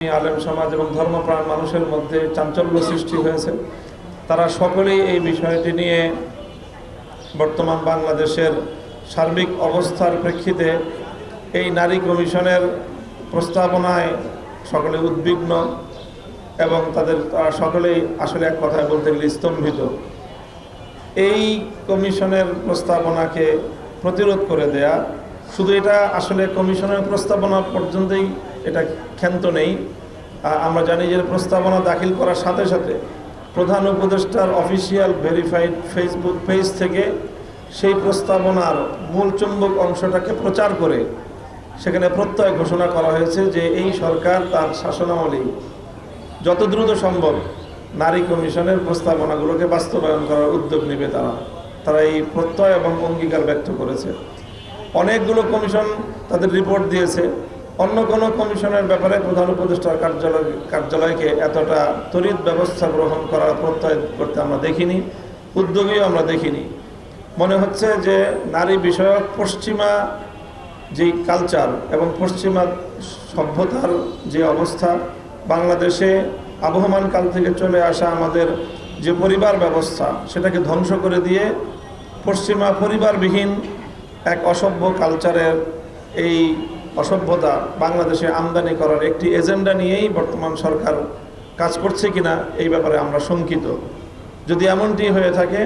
আলেম সমাজ এবং ধর্মপ্রাণ মানুষের মধ্যে চাঞ্চল্য সৃষ্টি হয়েছে। তারা সকলেই এই বিষয়টি নিয়ে বর্তমান বাংলাদেশের সার্বিক অবস্থার প্রেক্ষিতে এই নারী কমিশনের প্রস্তাবনায় সকলে উদ্বিগ্ন এবং তারা সকলেই আসলে এক কথায় বলতে গেলে স্তম্ভিত। এই কমিশনের প্রস্তাবনাকে প্রতিরোধ করে দেয়া, শুধু এটা আসলে কমিশনের প্রস্তাবনা পর্যন্তই এটা ক্ষান্ত নেই। আমরা জানি যে প্রস্তাবনা দাখিল করার সাথে সাথে প্রধান উপদেষ্টার অফিসিয়াল ভেরিফাইড ফেসবুক পেজ থেকে সেই প্রস্তাবনার মূল চুম্বক অংশটাকে প্রচার করে সেখানে প্রত্যয় ঘোষণা করা হয়েছে যে এই সরকার তার শাসনামলেই যত দ্রুত সম্ভব নারী কমিশনের প্রস্তাবনাগুলোকে বাস্তবায়ন করার উদ্যোগ নেবে। তারা এই প্রত্যয় এবং অঙ্গীকার ব্যক্ত করেছে। অনেকগুলো কমিশন তাদের রিপোর্ট দিয়েছে। অন্য কোনো কমিশনের ব্যাপারে প্রধান উপদেষ্টার কার্যালয়কে এতটা ত্বরিত ব্যবস্থা গ্রহণ করার প্রত্যয় করতে আমরা দেখিনি, উদ্যোগীও আমরা দেখিনি। মনে হচ্ছে যে নারী বিষয়ক পশ্চিমা যেই কালচার এবং পশ্চিমা সভ্যতার যে অবস্থা, বাংলাদেশে আবহমান কাল থেকে চলে আসা আমাদের যে পরিবার ব্যবস্থা, সেটাকে ধ্বংস করে দিয়ে পশ্চিমা পরিবারবিহীন এক অসভ্য কালচারের এই অসভ্যতা বাংলাদেশে আমদানি করার একটি এজেন্ডা নিয়েই বর্তমান সরকার কাজ করছে কিনা এই ব্যাপারে আমরা শঙ্কিত। যদি এমনটি হয়ে থাকে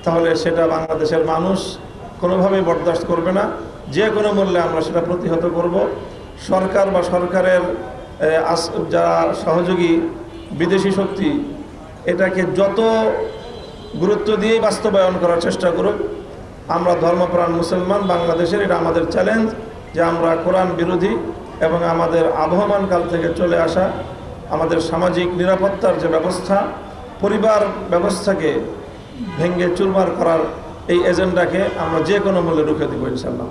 তাহলে সেটা বাংলাদেশের মানুষ কোনোভাবেই বরদাস্ত করবে না। যে কোনো মূল্যে আমরা সেটা প্রতিহত করব। সরকার বা সরকারের যারা সহযোগী বিদেশি শক্তি এটাকে যত গুরুত্ব দিয়েই বাস্তবায়ন করার চেষ্টা করুক, আমরা ধর্মপ্রাণ মুসলমান বাংলাদেশের এটা আমাদের চ্যালেঞ্জ যে আমরা কোরআন বিরোধী এবং আমাদের আবহমান কাল থেকে চলে আসা আমাদের সামাজিক নিরাপত্তার যে ব্যবস্থা, পরিবার ব্যবস্থাকে ভেঙে চুরমার করার এই এজেন্ডাকে আমরা যে কোনো মূল্যে রুখে দেব ইনশাআল্লাহ।